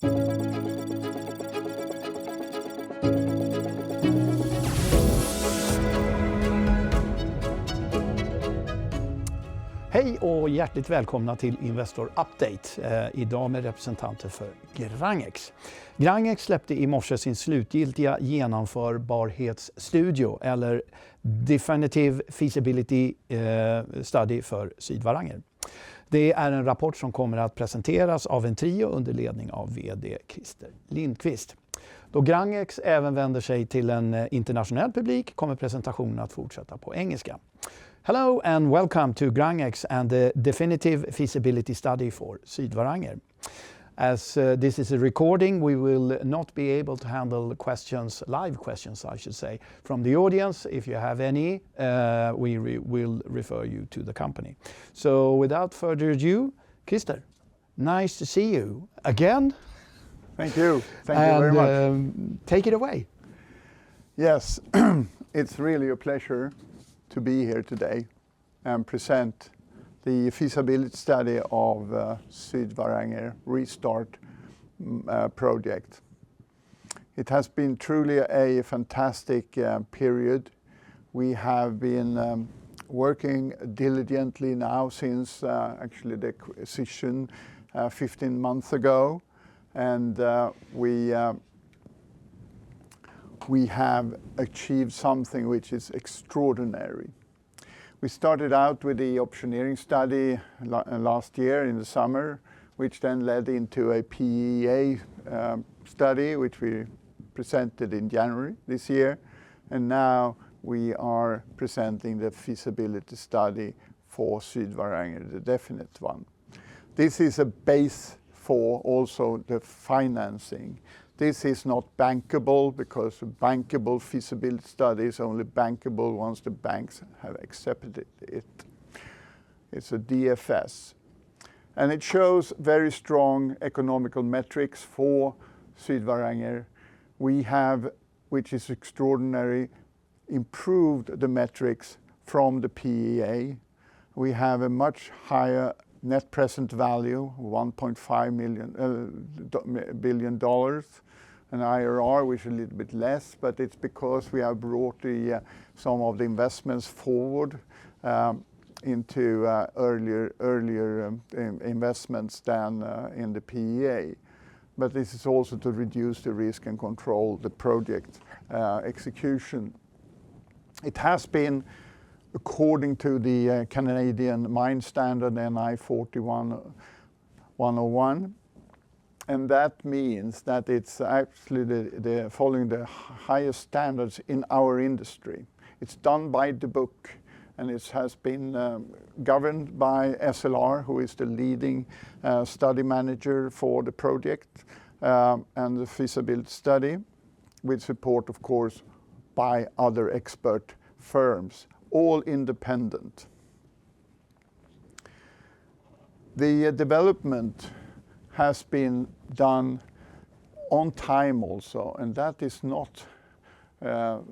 Hej och hjärtligt välkomna till Investor Update. Idag med representanter för GRANGEX. GRANGEX släppte i morse sin slutgiltiga genomförbarhetsstudie eller Definitive Feasibility Study för Sydvaranger. Det är en rapport som kommer att presenteras av en trio under ledning av VD Christer Lindqvist. Då GRANGEX även vänder sig till en internationell publik kommer presentationen att fortsätta på engelska. Hello and welcome to GRANGEX and the Definitive Feasibility Study for Sydvaranger. As this is a recording, we will not be able to handle questions, live questions I should say, from the audience. If you have any, we will refer you to the company. So without further ado, Christer, nice to see you again. Thank you. Thank you very much. Take it away. Yes, it's really a pleasure to be here today and present the feasibility study of Sydvaranger restart project. It has been truly a fantastic period. We have been working diligently now since actually the acquisition 15 months ago, and we have achieved something which is extraordinary. We started out with the optioneering study last year in the summer, which then led into a PEA study, which we presented in January this year. And now we are presenting the feasibility study for Sydvaranger, the definite one. This is a base for also the financing. This is not bankable because a bankable feasibility study is only bankable once the banks have accepted it. It's a DFS. And it shows very strong economical metrics for Sydvaranger. We have, which is extraordinary, improved the metrics from the PEA. We have a much higher net present value, $1.5 billion. An IRR which is a little bit less, but it's because we have brought some of the investments forward into earlier investments than in the PEA. But this is also to reduce the risk and control the project execution. It has been according to the Canadian mine standard NI 4101. And that means that it's actually the following the highest standards in our industry. It's done by the book, and it has been governed by SLR, who is the leading study manager for the project and the feasibility study, with support, of course, by other expert firms, all independent. The development has been done on time also, and that is not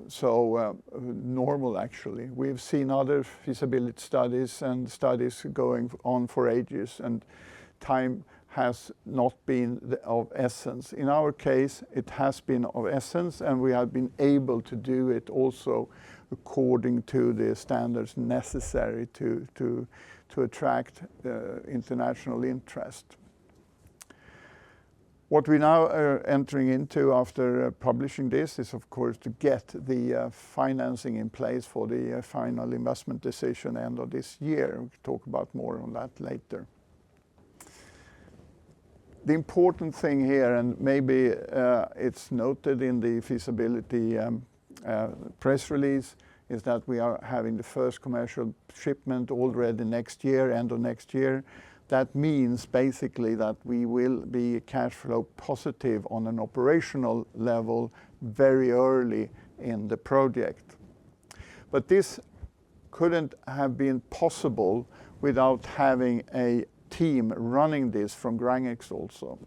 so normal actually. We've seen other feasibility studies and studies going on for ages, and time has not been of essence. In our case, it has been of essence, and we have been able to do it also according to the standards necessary to attract international interest. What we now are entering into after publishing this is, of course, to get the financing in place for the final investment decision end of this year. We'll talk about more on that later. The important thing here, and maybe it's noted in the feasibility press release, is that we are having the first commercial shipment already next year, end of next year. That means basically that we will be cash flow positive on an operational level very early in the project. But this couldn't have been possible without having a team running this from GRANGEX also.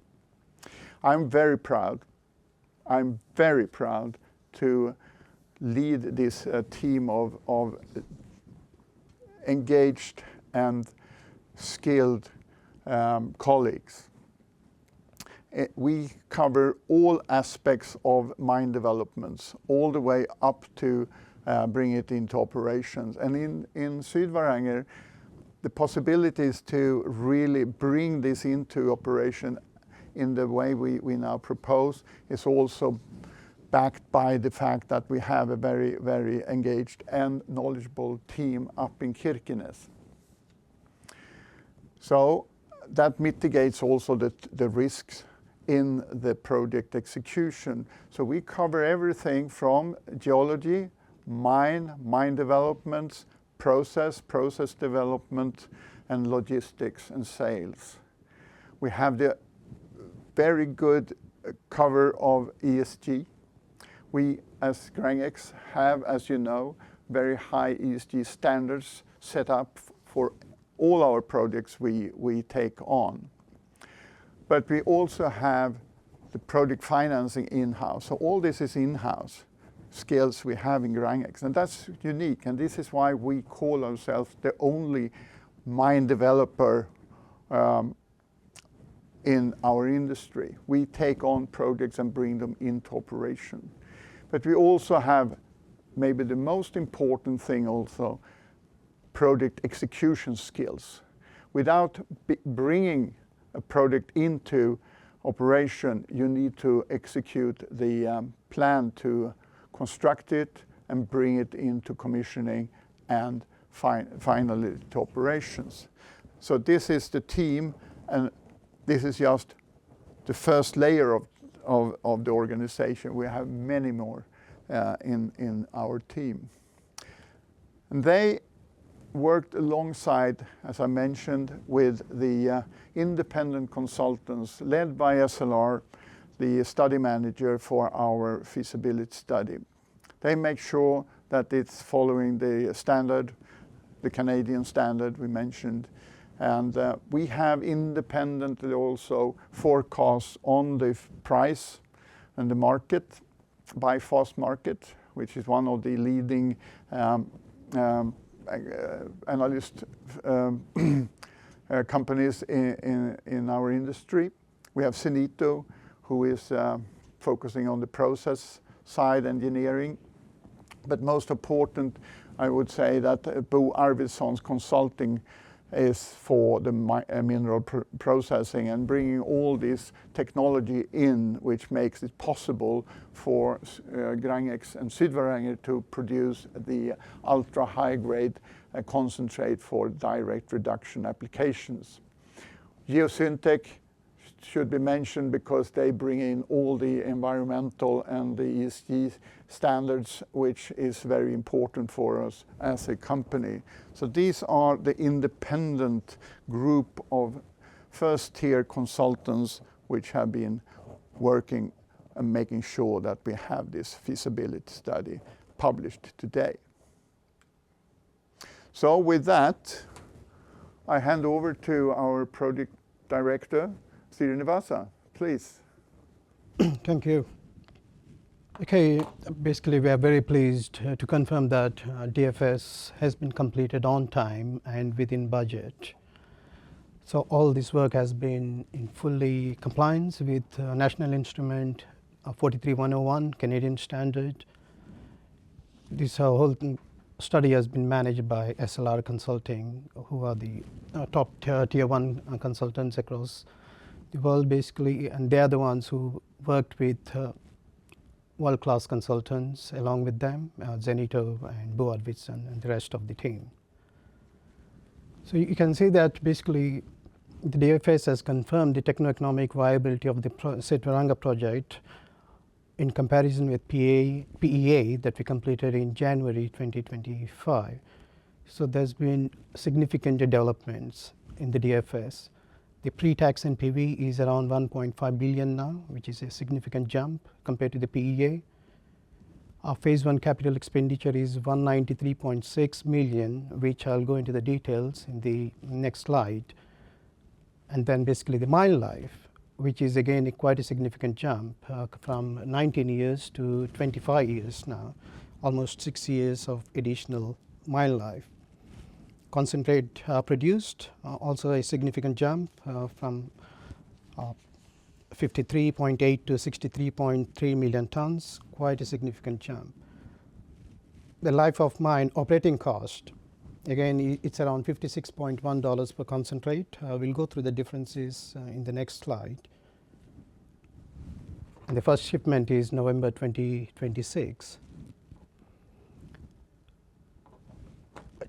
I'm very proud to lead this team of engaged and skilled colleagues. we cover all aspects of mine developments, all the way up to bring it into operations. And in Sydvaranger, the possibilities to really bring this into operation in the way we now propose is also backed by the fact that we have a very, very engaged and knowledgeable team up in Kirkenes. So that mitigates also the risks in the project execution. So we cover everything from geology, mine developments, process development, and logistics and sales. We have the very good cover of ESG. We, as GRANGEX, have, as you know, very high ESG standards set up for all our projects we take on. But we also have the project financing in-house. So all this is in-house skills we have in GRANGEX, and that's unique. And this is why we call ourselves the only mine developer in our industry. We take on projects and bring them into operation. But we also have, maybe the most important thing also, project execution skills. Without bringing a project into operation, you need to execute the plan to construct it and bring it into commissioning and finally to operations. So this is the team, and this is just the first layer of the organization. We have many more in our team. And they worked alongside, as I mentioned, with the independent consultants led by SLR, the study manager for our feasibility study. They make sure that it's following the standard, the Canadian standard we mentioned. And we have independently also forecasts on the price and the market by Fast Market, which is one of the leading analyst companies in our industry. We have Zenito, who is focusing on the process side engineering. But most important, I would say that Bo Arvidsson's consulting is for the mineral processing and bringing all this technology in, which makes it possible for GRANGEX and Sydvaranger to produce the ultra high grade concentrate for direct reduction applications. Geosyntec should be mentioned because they bring in all the environmental and the ESG standards, which is very important for us as a company. So these are the independent group of first-tier consultants which have been working and making sure that we have this feasibility study published today. So with that, I hand over to our project director, Srinivasa, please. Thank you. Okay, basically we are very pleased to confirm that DFS has been completed on time and within budget. So all this work has been in fully compliance with National Instrument 43101 Canadian Standard. This whole study has been managed by SLR Consulting, who are the top tier 1 consultants across the world basically, and they are the ones who worked with world-class consultants along with them, Zenito and Bo Arvidsson and the rest of the team. So you can see that basically the DFS has confirmed the techno-economic viability of the Sydvaranger project in comparison with PEA that we completed in January 2025. So there's been significant developments in the DFS. The pre-tax NPV is around 1.5 billion now, which is a significant jump compared to the PEA. Our phase 1 capital expenditure is 193.6 million, which I'll go into the details in the next slide. And then basically the mine life, which is again quite a significant jump from 19 years to 25 years now, almost 6 years of additional mine life. Concentrate produced, also a significant jump from 53.8 to 63.3 million tons, quite a significant jump. The life of mine operating cost, again, it's around $56.1 per concentrate. We'll go through the differences in the next slide. And the first shipment is November 2026.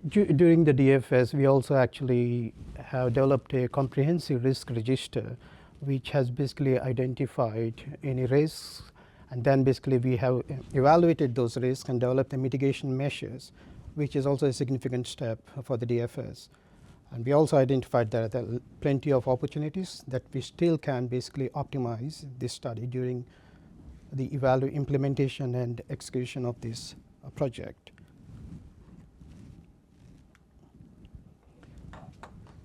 During the DFS, we also actually have developed a comprehensive risk register, which has basically identified any risks, and then basically we have evaluated those risks and developed the mitigation measures, which is also a significant step for the DFS. And we also identified that there are plenty of opportunities that we still can basically optimize this study during the implementation and execution of this project.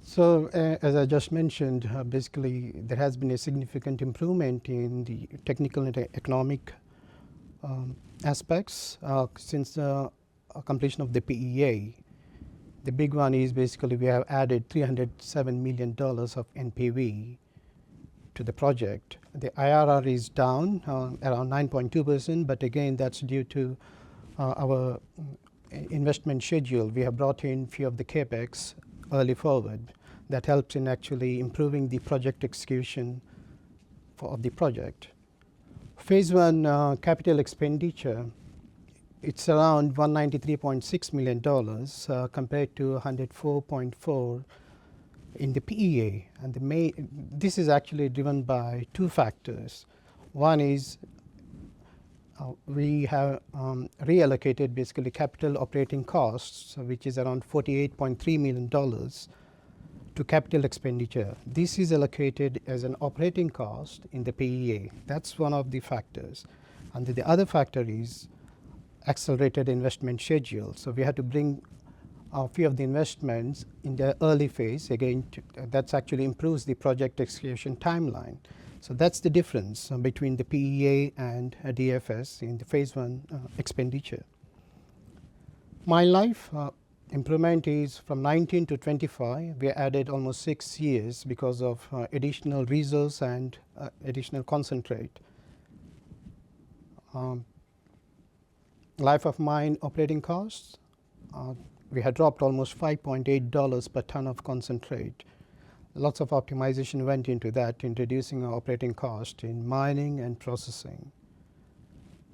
So as I just mentioned, basically there has been a significant improvement in the technical and economic aspects since the completion of the PEA. The big one is basically we have added $307 million of NPV to the project. The IRR is down around 9.2%, but again that's due to our investment schedule. We have brought in few of the Capex early forward. That helps in actually improving the project execution of the project. Phase 1 capital expenditure, it's around $193.6 million compared to $104.4 in the PEA. And this is actually driven by two factors. One is we have reallocated basically capital operating costs, which is around $48.3 million to capital expenditure. This is allocated as an operating cost in the PEA. That's one of the factors. And the other factor is accelerated investment schedule. So we had to bring a few of the investments in the early phase. Again, that's actually improves the project execution timeline. So that's the difference between the PEA and a DFS in the phase 1 expenditure. Mine life improvement is from 19 to 25. We added almost 6 years because of additional resource and additional concentrate. Life of mine operating costs, we had dropped almost $5.8 per ton of concentrate. Lots of optimization went into that, in reducing our operating cost in mining and processing.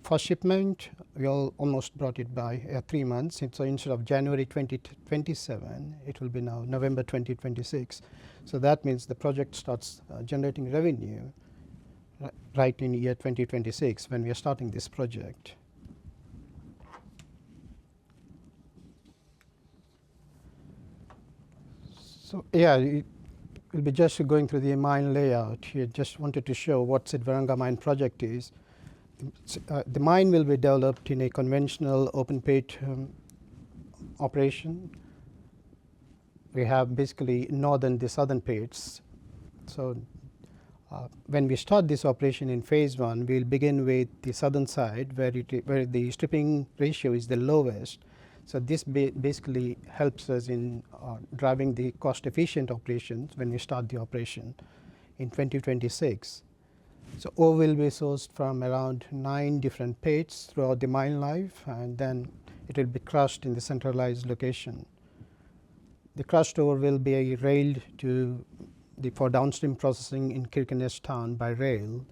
For shipment, we almost brought it by 3 months. So instead of January 2027, it will be now November 2026. So that means the project starts generating revenue right in year 2026 when we are starting this project. So yeah, we'll be just going through the mine layout here. Just wanted to show what Sydvaranger mine project is. The mine will be developed in a conventional open pit operation. We have basically northern the southern pits. So when we start this operation in phase 1, we'll begin with the southern side where the stripping ratio is the lowest. So this basically helps us in driving the cost efficient operations when we start the operation in 2026. So ore will be sourced from around 9 different pits throughout the mine life, and then it will be crushed in the centralized location. The crushed ore will be railed for downstream processing in Kirkenes town by rail,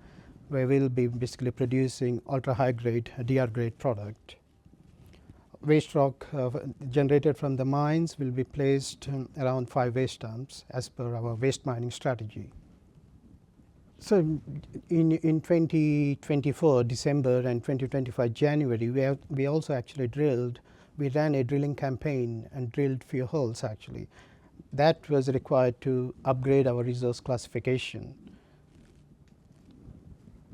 where we'll be basically producing ultra high grade DR grade product. Waste rock generated from the mines will be placed around 5 waste dumps as per our waste mining strategy. So in 2024 December and 2025 January, we also actually we ran a drilling campaign and drilled few holes actually. That was required to upgrade our resource classification.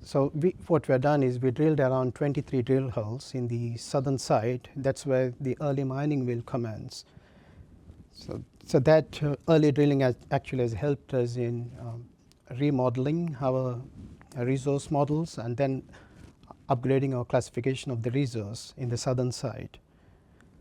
So what we have done is we drilled around 23 drill holes in the southern side. That's where the early mining will commence. So that early drilling actually has helped us in remodeling our resource models and then upgrading our classification of the resource in the southern side.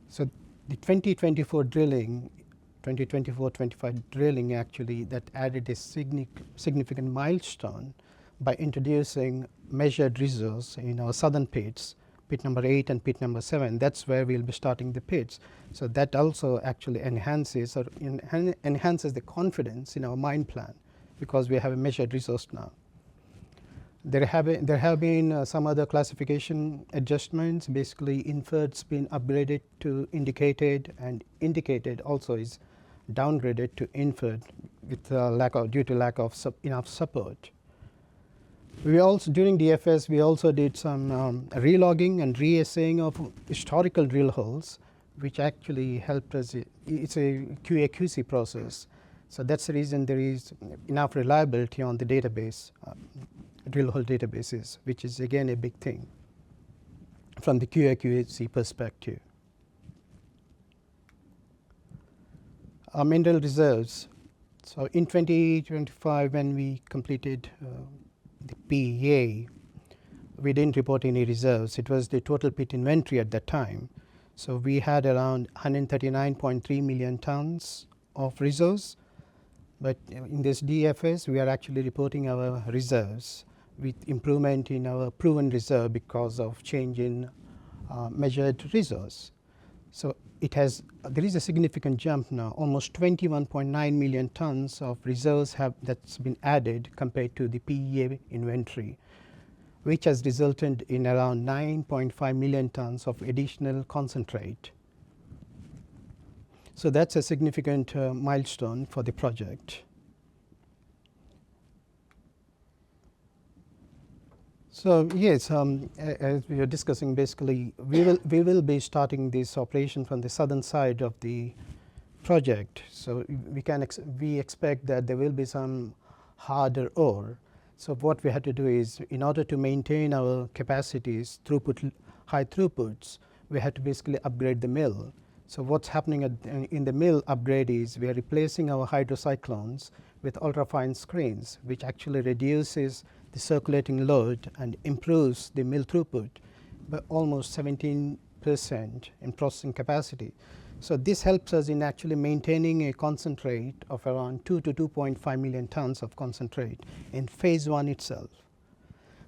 So the 2024-25 drilling actually that added a significant milestone by introducing measured resource in our southern pits, pit number 8 and pit number 7. That's where we'll be starting the pits. So that also actually enhances the confidence in our mine plan, because we have a measured resource now. There have been some other classification adjustments. Basically, inferred's been upgraded to indicated, and indicated also is downgraded to inferred with due to lack of enough support. We also, during DFS, we also did some relogging and reassaying of historical drill holes, which actually helped us. It's a QA/QC process, so that's the reason there is enough reliability on the database. Drill hole databases, which is again a big thing from the QA/QC perspective. Our mineral reserves. So in 2025, when we completed the PEA, we didn't report any reserves. It was the total pit inventory at that time. So we had around 139.3 million tons of reserves. But in this DFS, we are actually reporting our reserves with improvement in our proven reserve because of change in measured resource. So there is a significant jump now. Almost 21.9 million tons of reserves that's been added compared to the PEA inventory, which has resulted in around 9.5 million tons of additional concentrate. So that's a significant milestone for the project. So yes, as we are discussing, basically we will be starting this operation from the southern side of the project. So we expect that there will be some harder ore. So what we had to do is, in order to maintain our capacities, high throughputs, we had to basically upgrade the mill. So what's happening in the mill upgrade is we are replacing our hydrocyclones with ultrafine screens, which actually reduces the circulating load and improves the mill throughput by almost 17% in processing capacity. So this helps us in actually maintaining a concentrate of around 2 to 2.5 million tons of concentrate in phase 1 itself.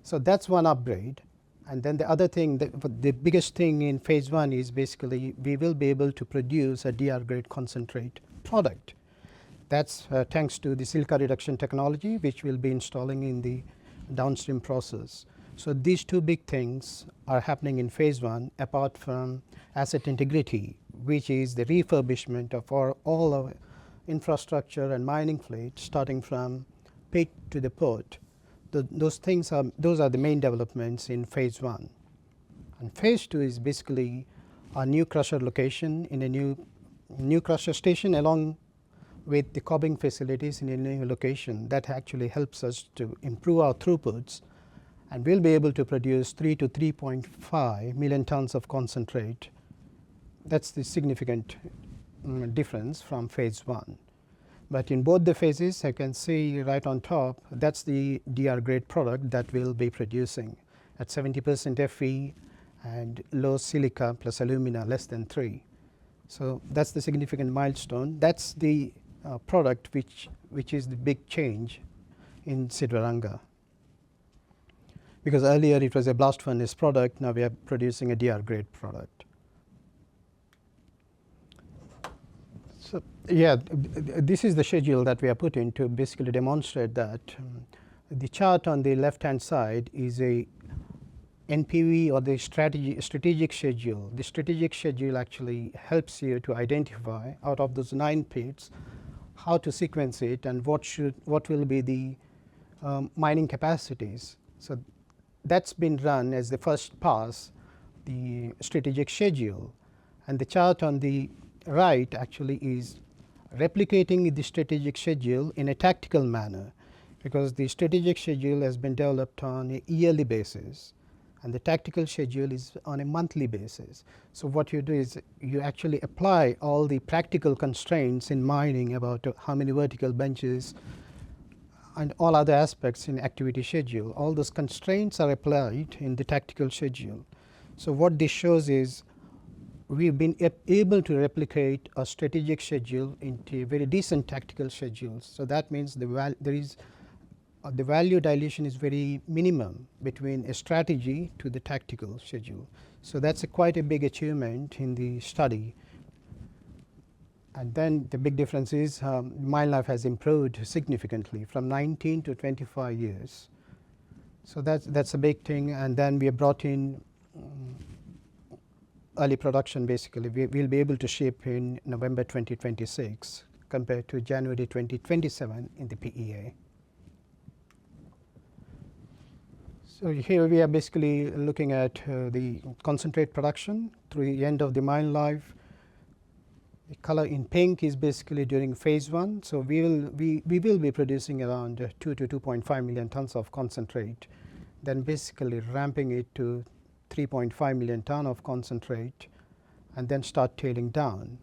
So that's one upgrade. And then the other thing, the biggest thing in phase 1 is basically we will be able to produce a DR grade concentrate product. That's thanks to the silica reduction technology, which we'll be installing in the downstream process. So these two big things are happening in phase 1, apart from asset integrity, which is the refurbishment of all our infrastructure and mining fleet, starting from pit to the port. Those are the main developments in phase 1. And phase 2 is basically a new crusher location in a new crusher station, along with the cobbing facilities in a new location. That actually helps us to improve our throughputs, and we'll be able to produce 3 to 3.5 million tons of concentrate. That's the significant difference from phase 1. But in both the phases, I can see right on top, that's the DR grade product that we'll be producing at 70% Fe and low silica plus alumina less than 3. So that's the significant milestone. That's the product which is the big change in Sydvaranger. Because earlier it was a blast furnace product, now we are producing a DR grade product. So yeah, this is the schedule that we are put in to basically demonstrate that. The chart on the left hand side is a NPV, or the strategic schedule. The strategic schedule actually helps you to identify out of those 9 pits how to sequence it and what will be the mining capacities. So that's been run as the first pass, the strategic schedule. And the chart on the right actually is replicating the strategic schedule in a tactical manner, because the strategic schedule has been developed on a yearly basis and the tactical schedule is on a monthly basis. So what you do is you actually apply all the practical constraints in mining about how many vertical benches and all other aspects in activity schedule. All those constraints are applied in the tactical schedule. So what this shows is we've been able to replicate a strategic schedule into very decent tactical schedules. So that means there is the value dilution is very minimum between a strategy to the tactical schedule. So that's quite a big achievement in the study. And then the big difference is mine life has improved significantly from 19 to 25 years. So that's a big thing. And then we have brought in early production. Basically, we'll be able to ship in November 2026 compared to January 2027 in the PEA. So here we are basically looking at the concentrate production through the end of the mine life. The color in pink is basically during phase 1. So we will be producing around 2 to 2.5 million tons of concentrate, then basically ramping it to 3.5 million ton of concentrate, and then start tailing down.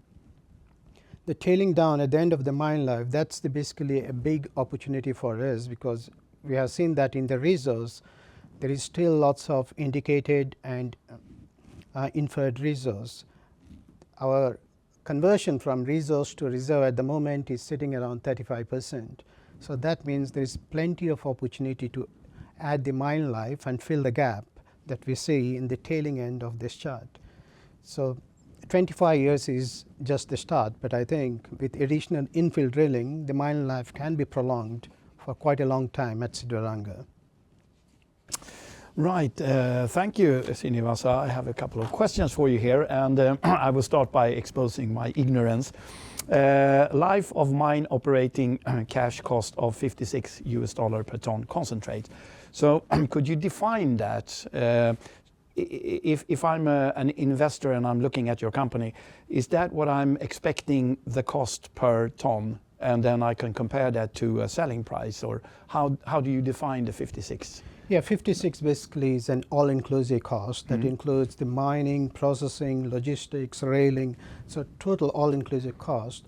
The tailing down at the end of the mine life, that's basically a big opportunity for us, because we have seen that in the resource there is still lots of indicated and inferred resource. Our conversion from resource to reserve at the moment is sitting around 35%. So that means there is plenty of opportunity to add the mine life and fill the gap that we see in the tailing end of this chart. So 25 years is just the start, but I think with additional infill drilling, the mine life can be prolonged for quite a long time at Sydvaranger. Right, thank you, Srinivasa. I have a couple of questions for you here, and I will start by exposing my ignorance. Life of mine operating cash cost of $56 per ton concentrate. So could you define that? If I'm an investor and I'm looking at your company, is that what I'm expecting the cost per ton? And then I can compare that to a selling price, or how do you define the 56? Yeah, 56 basically is an all-inclusive cost that includes the mining, processing, logistics, railing. So total all-inclusive cost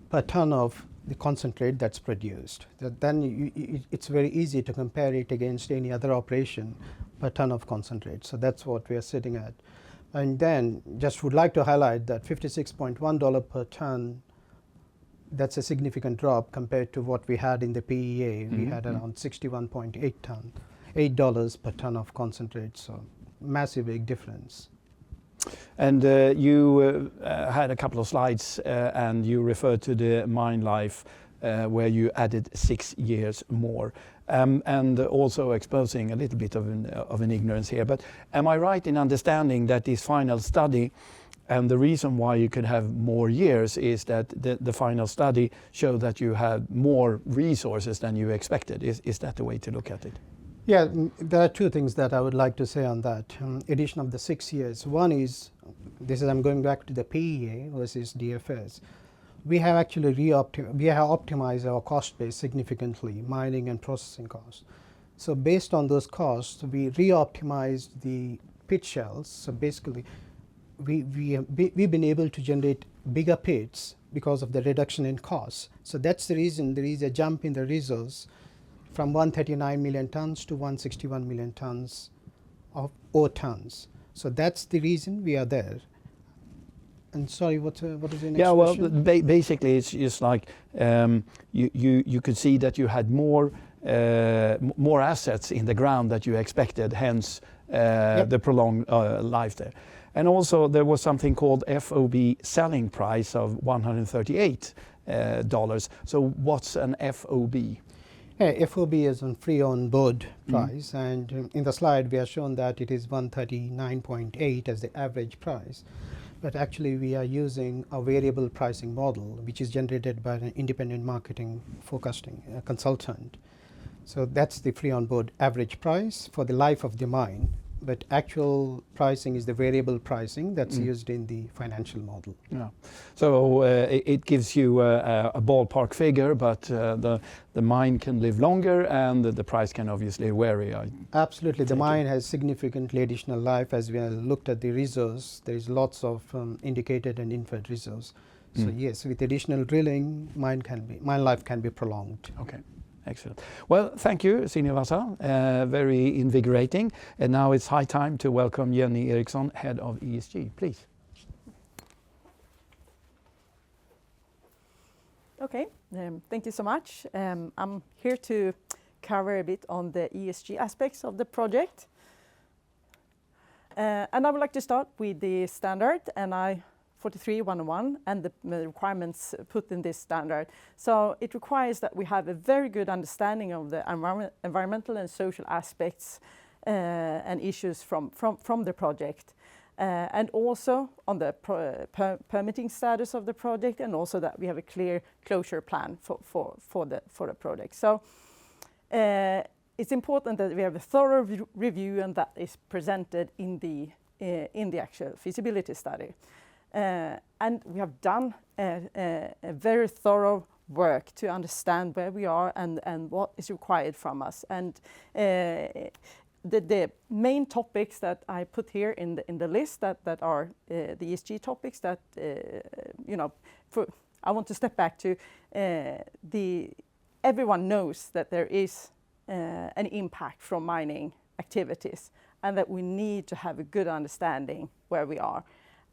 per ton of the concentrate that's produced. Then it's very easy to compare it against any other operation per ton of concentrate. So that's what we are sitting at. And then just would like to highlight that $56.1 per ton, that's a significant drop compared to what we had in the PEA. We had around $61.8 per ton of concentrate, so massive big difference. And you had a couple of slides and you referred to the mine life where you added 6 years more, and also exposing a little bit of an ignorance here. But am I right in understanding that this final study, and the reason why you could have more years, is that the final study showed that you had more resources than you expected? Is that the way to look at it? Yeah, there are two things that I would like to say on that. Addition of the 6 years. One is, I'm going back to the PEA versus DFS. We have actually optimized our cost base significantly, mining and processing costs. So based on those costs, we re-optimized the pit shells. So basically, we've been able to generate bigger pits because of the reduction in costs. So that's the reason there is a jump in the resource from 139 million tons to 161 million tons of ore tons. So that's the reason we are there. And sorry, what is the next question? Yeah, well, basically it's just like you could see that you had more assets in the ground that you expected, hence the prolonged life there. And also there was something called FOB selling price of $138. So what's an FOB? Yeah, FOB is on free on board price, and in the slide we have shown that it is 139.8 as the average price. But actually we are using a variable pricing model which is generated by an independent marketing forecasting consultant. So that's the free on board average price for the life of the mine. But actual pricing is the variable pricing that's used in the financial model. Yeah. So it gives you a ballpark figure, but the mine can live longer and the price can obviously vary. Absolutely. The mine has significantly additional life. As we have looked at the resource, there is lots of indicated and inferred resource. So yes, with additional drilling, mine life can be prolonged. Okay. Excellent. Well, thank you, Srinivasa. Very invigorating. And now it's high time to welcome Jenny Eriksson, Head of ESG. Please. Okay, thank you so much. I'm here to cover a bit on the ESG aspects of the project. And I would like to start with the standard NI 43-101 and the requirements put in this standard. So it requires that we have a very good understanding of the environmental and social aspects and issues from the project. And also on the permitting status of the project, and also that we have a clear closure plan for the project. So it's important that we have a thorough review, and that is presented in the actual feasibility study. And we have done a very thorough work to understand where we are and what is required from us. And the main topics that I put here in the list that are the ESG topics that I want to step back to. Everyone knows that there is an impact from mining activities, and that we need to have a good understanding where we are.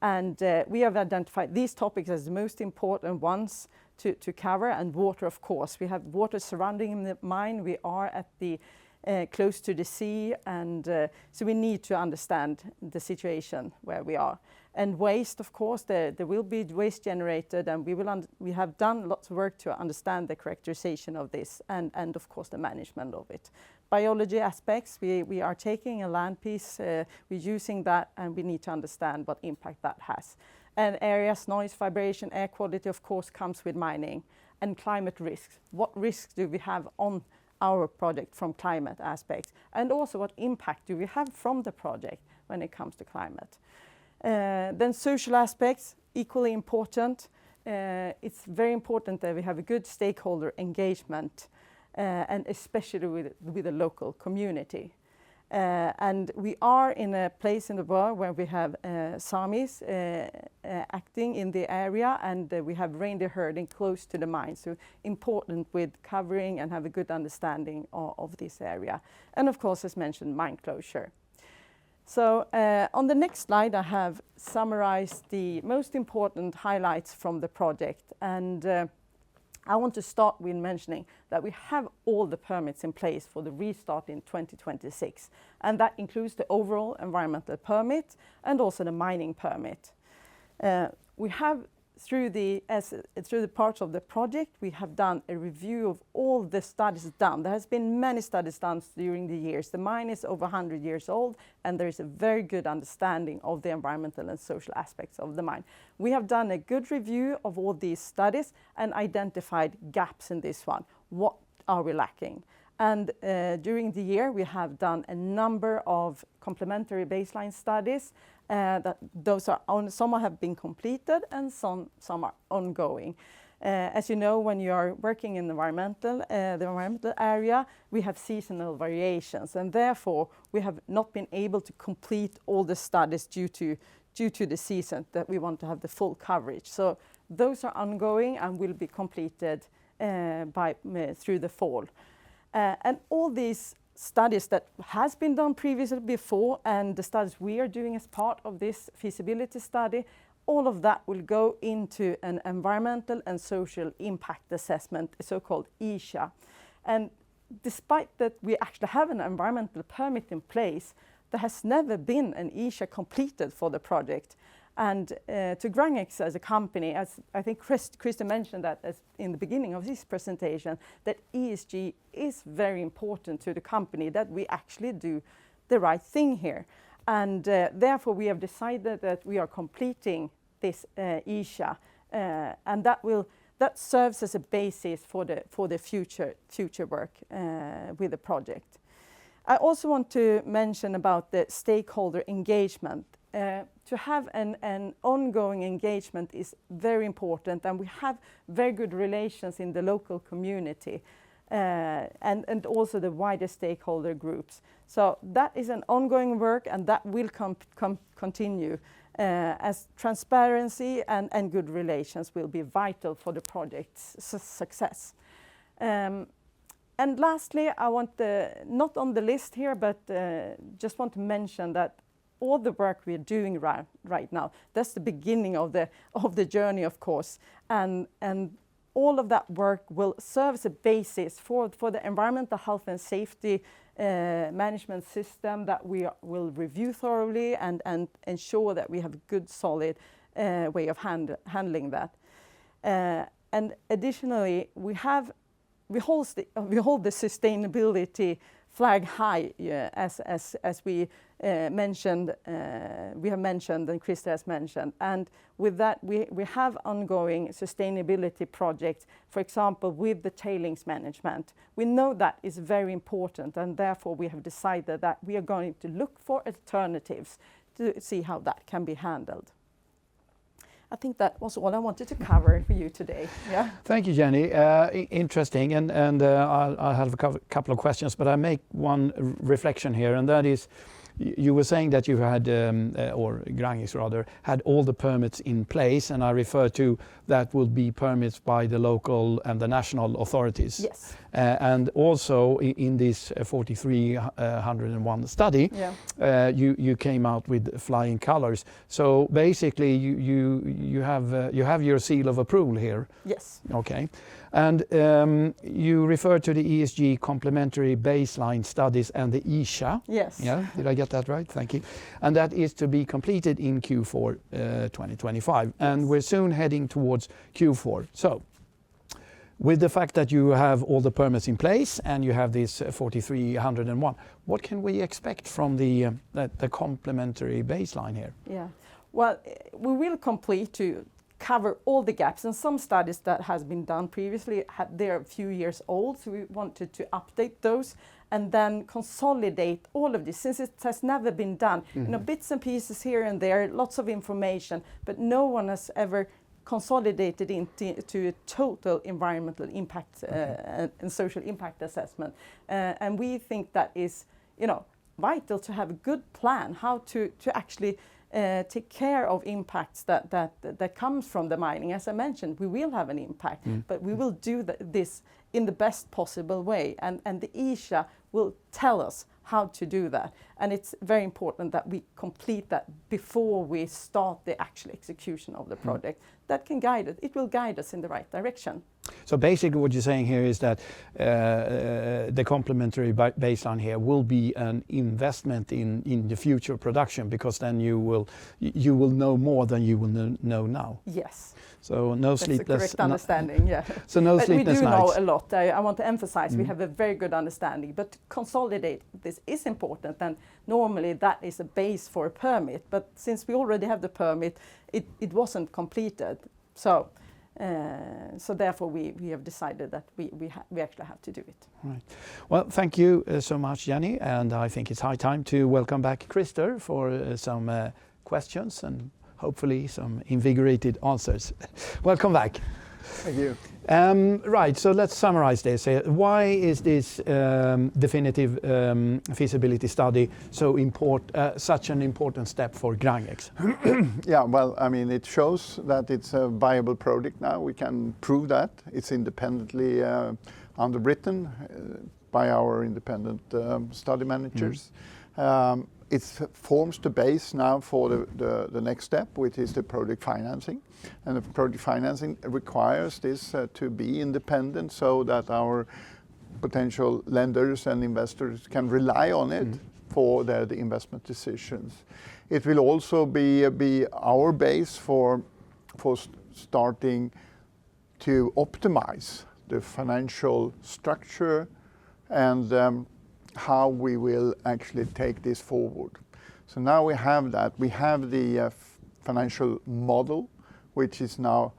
And we have identified these topics as the most important ones to cover. And water, of course, we have water surrounding the mine. We are at the close to the sea, and so we need to understand the situation where we are. And waste, of course, there will be waste generated, and we have done lots of work to understand the characterization of this, and of course the management of it. Biology aspects, we are taking a land piece, we're using that, and we need to understand what impact that has. And areas, noise, vibration, air quality, of course, comes with mining. And climate risks. What risks do we have on our project from climate aspects? And also what impact do we have from the project when it comes to climate? Then social aspects, equally important. It's very important that we have a good stakeholder engagement, and especially with the local community. And we are in a place in the world where we have Samis acting in the area, and we have reindeer herding close to the mine. So important with covering and have a good understanding of this area. And of course, as mentioned, mine closure. So on the next slide, I have summarized the most important highlights from the project. And I want to start with mentioning that we have all the permits in place for the restart in 2026. And that includes the overall environmental permit and also the mining permit. We have, through the parts of the project, we have done a review of all the studies done. There has been many studies done during the years. The mine is over 100 years old, and there is a very good understanding of the environmental and social aspects of the mine. We have done a good review of all these studies and identified gaps in this one. What are we lacking? And during the year, we have done a number of complementary baseline studies. Some have been completed and some are ongoing. As you know, when you are working in the environmental area, we have seasonal variations, and therefore we have not been able to complete all the studies due to the season that we want to have the full coverage. So those are ongoing and will be completed through the fall. And all these studies that has been done previously before, and the studies we are doing as part of this feasibility study, all of that will go into an environmental and social impact assessment, a so-called ESG. And despite that we actually have an environmental permit in place, there has never been an ESG completed for the project. And to GRANGEX as a company, as I think Christer mentioned that in the beginning of this presentation, that ESG is very important to the company, that we actually do the right thing here. And therefore we have decided that we are completing this ESG, and that serves as a basis for the future work with the project. I also want to mention about the stakeholder engagement. To have an ongoing engagement is very important, and we have very good relations in the local community and also the wider stakeholder groups. So that is an ongoing work, and that will continue as transparency and good relations will be vital for the project's success. And lastly, I want not on the list here, but just want to mention that all the work we are doing right now, that's the beginning of the journey, of course, and all of that work will serve as a basis for the environmental health and safety management system that we will review thoroughly and ensure that we have a good, solid way of handling that. And additionally, we hold the sustainability flag high, as we mentioned, we have mentioned, and Christer has mentioned. And with that, we have ongoing sustainability projects, for example, with the tailings management. We know that is very important, and therefore we have decided that we are going to look for alternatives to see how that can be handled. I think that was all I wanted to cover for you today. Yeah. Thank you, Jenny. Interesting, and I'll have a couple of questions, but I make one reflection here, and that is, you were saying that you had, or GRANGEX rather, had all the permits in place, and I refer to that will be permits by the local and the national authorities. Yes. And also in this 4301 study, you came out with flying colors. So basically, you have your seal of approval here. Yes. Okay. And you refer to the ESG complementary baseline studies and the ESHA. Yes. Yeah, did I get that right? Thank you. And that is to be completed in Q4 2025. Yes. And we're soon heading towards Q4. So, with the fact that you have all the permits in place and you have this 4301, what can we expect from the complementary baseline here? Yeah. Well, we will complete to cover all the gaps, and some studies that has been done previously they're a few years old, so we wanted to update those and then consolidate all of this, since it has never been done. Mm-hmm. You know, bits and pieces here and there, lots of information, but no one has ever consolidated into a total environmental impact and social impact assessment. And we think that is, vital to have a good plan how to actually take care of impacts that comes from the mining. As I mentioned, we will have an impact, but we will do this in the best possible way. And the ESHA will tell us how to do that. And it's very important that we complete that before we start the actual execution of the project. That can guide it. It will guide us in the right direction. So basically what you're saying here is that the complementary baseline here will be an investment in the future production, because then you will know more than you will know now. Yes. So no sleepless. That's the correct understanding, yeah. So no but sleepless nights. We do know a lot. I want to emphasize we have a very good understanding, but to consolidate this is important, and normally that is a base for a permit. But since we already have the permit, it wasn't completed. So therefore we have decided that we actually have to do it. Right. Well, thank you so much, Jenny, and I think it's high time to welcome back Christer for some questions and hopefully some invigorated answers. Welcome back. Thank you. Right, so let's summarize this. Why is this definitive feasibility study such an important step for GRANGEX? Yeah, well, I mean, it shows that it's a viable project now. We can prove that. It's independently underwritten by our independent study managers. It forms the base now for the next step, which is the project financing. And the project financing requires this to be independent, so that our potential lenders and investors can rely on it for the investment decisions. It will also be our base for starting to optimize the financial structure and how we will actually take this forward. So now we have that. We have the financial model, which is now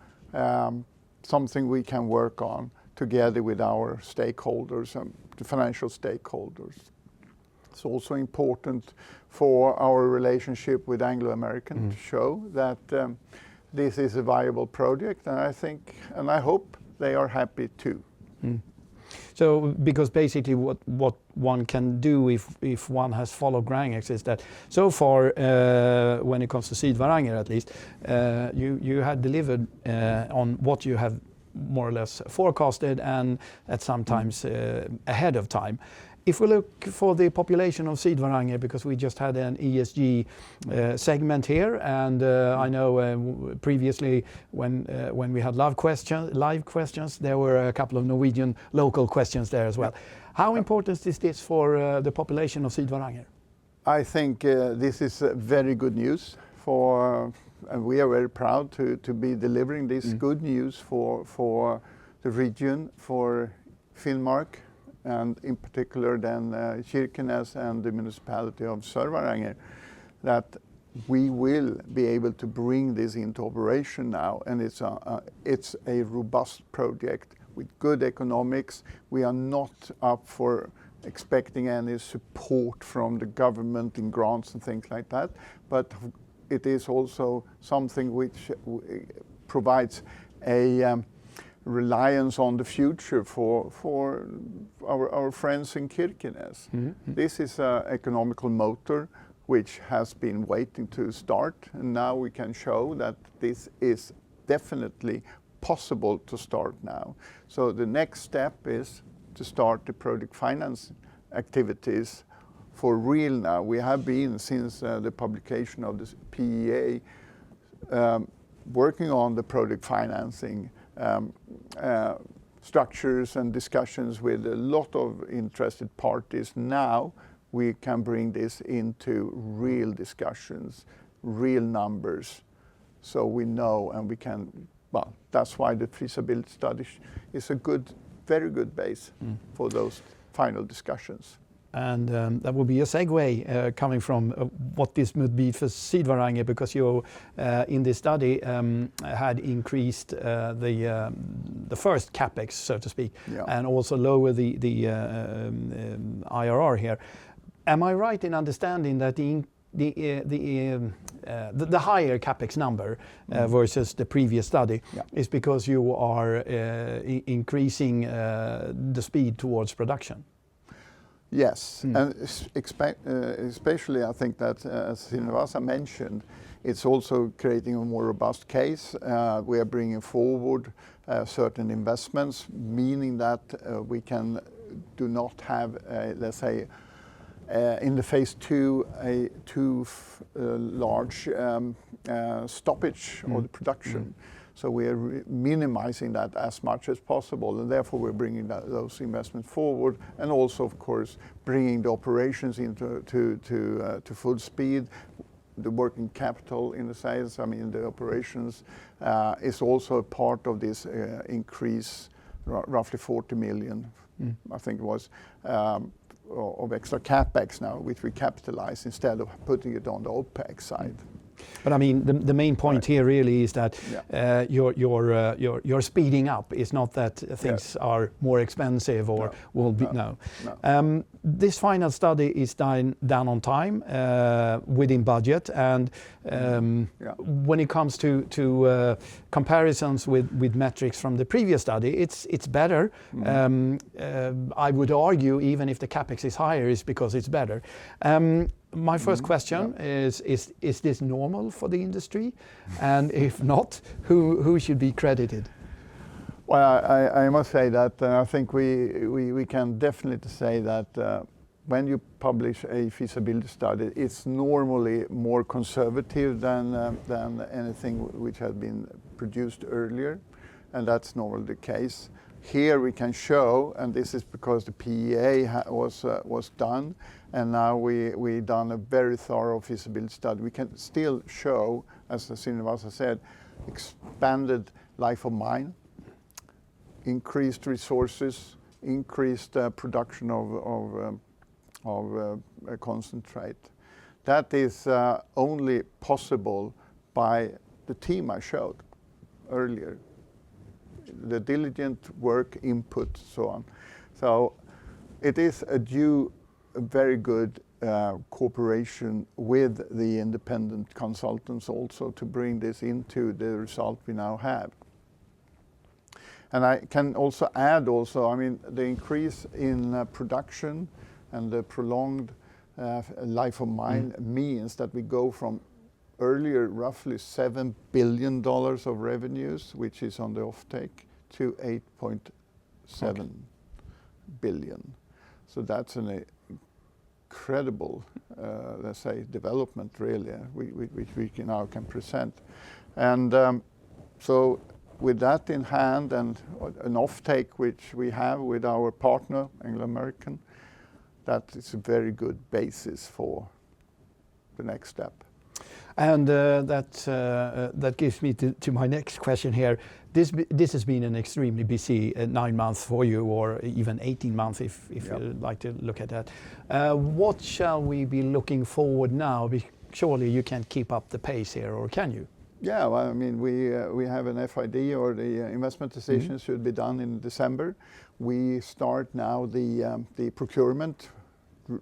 something we can work on together with our stakeholders, the financial stakeholders. It's also important for our relationship with Anglo American to show that this is a viable project, and I think, and I hope they are happy too. So, because basically what one can do if one has followed GRANGEX is that so far, when it comes to Sydvaranger at least, you had delivered on what you have more or less forecasted, and at sometimes ahead of time. If we look for the population of Sydvaranger, because we just had an ESG segment here, and I know previously when we had live questions, there were a couple of Norwegian local questions there as well. How important is this for the population of Sydvaranger? I think this is very good news and we are very proud to be delivering this good news for the region, for Finnmark, and in particular then Kirkenes and the municipality of Sydvaranger, that we will be able to bring this into operation now, and it's a robust project with good economics. We are not up for expecting any support from the government in grants and things like that, but it is also something which provides a reliance on the future for our friends in Kirkenes. This is an economical motor which has been waiting to start, and now we can show that this is definitely possible to start now. So the next step is to start the project finance activities for real now. We have been, since the publication of this PEA, working on the project financing structures and discussions with a lot of interested parties. Now we can bring this into real discussions, real numbers, so we know, and we can, well, that's why the feasibility study is a very good base for those final discussions. And that will be a segue coming from what this would be for Sydvaranger, because you in this study had increased the first Capex, so to speak, and also lower the IRR here. Am I right in understanding that the higher Capex number versus the previous study is because you are increasing the speed towards production? Yes, and especially I think that, as Srinivasa mentioned, it's also creating a more robust case. We are bringing forward certain investments, meaning that we do not have, let's say, in the phase 2, a too large stoppage of the production. So we are minimizing that as much as possible, and therefore we're bringing those investments forward, and also, of course, bringing the operations into to full speed. The working capital in the sales, I mean, the operations is also a part of this increase, roughly 40 million, I think it was, of extra Capex now, which we capitalize instead of putting it on the OPEX side. But I mean, the main point here really is that you're speeding up. It's not that things are more expensive or will be. This final study is done on time, within budget, and when it comes to comparisons with metrics from the previous study, it's better. I would argue, even if the Capex is higher, is because it's better. My first question is this normal for the industry? And if not, who should be credited? Well, I must say that I think we can definitely say that when you publish a feasibility study, it's normally more conservative than anything which has been produced earlier, and that's normally the case. Here we can show, and this is because the PEA was done, and now we done a very thorough feasibility study. We can still show, as Srinivasa said, expanded life of mine, increased resources, increased production of concentrate. That is only possible by the team I showed earlier. The diligent work, input, so on. So it is a very good cooperation with the independent consultants also to bring this into the result we now have. And I can also add I mean, the increase in production and the prolonged life of mine means that we go from earlier roughly $7 billion of revenues, which is on the offtake, to 8.7 billion. So that's an incredible, let's say, development really, which we now can present. And so with that in hand and an offtake which we have with our partner, Anglo-American, that is a very good basis for the next step. And that gives me to my next question here. This has been an extremely busy 9 months for you, or even 18 months if you'd like to look at that. What shall we be looking forward now? Surely you can't keep up the pace here, or can you? Yeah, well, I mean, we have an FID, or the investment decision should be done in December. We start now the procurement,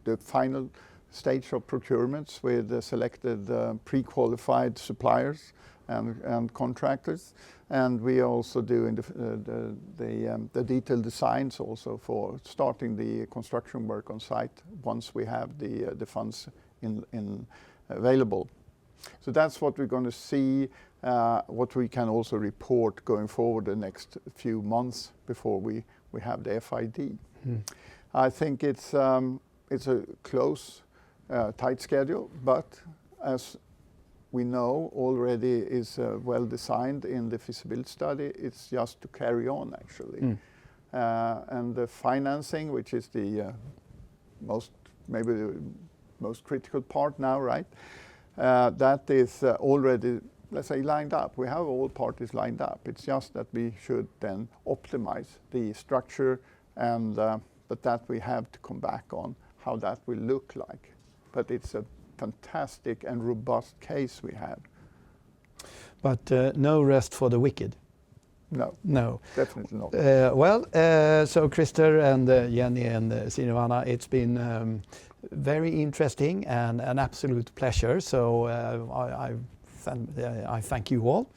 the final stage of procurements with the selected pre-qualified suppliers and contractors, and we are also doing the detailed designs also for starting the construction work on site once we have the funds in available. So that's what we're going to see, what we can also report going forward the next few months before we have the FID. I think it's a close, tight schedule, but as we know already is well designed in the feasibility study, it's just to carry on actually. And the financing, which is the maybe the most critical part now, right? That is already, let's say, lined up. We have all parties lined up. It's just that we should then optimize the structure, and but that we have to come back on how that will look like. But it's a fantastic and robust case we have. But no rest for the wicked. No, definitely not. So Christer and Jenny and Srinivasa, it's been very interesting and an absolute pleasure. So I thank you all,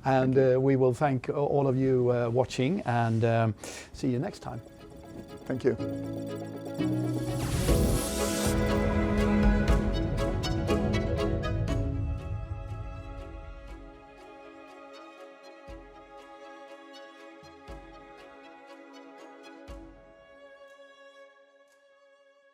and we will thank all of you watching, and see you next time. Thank you.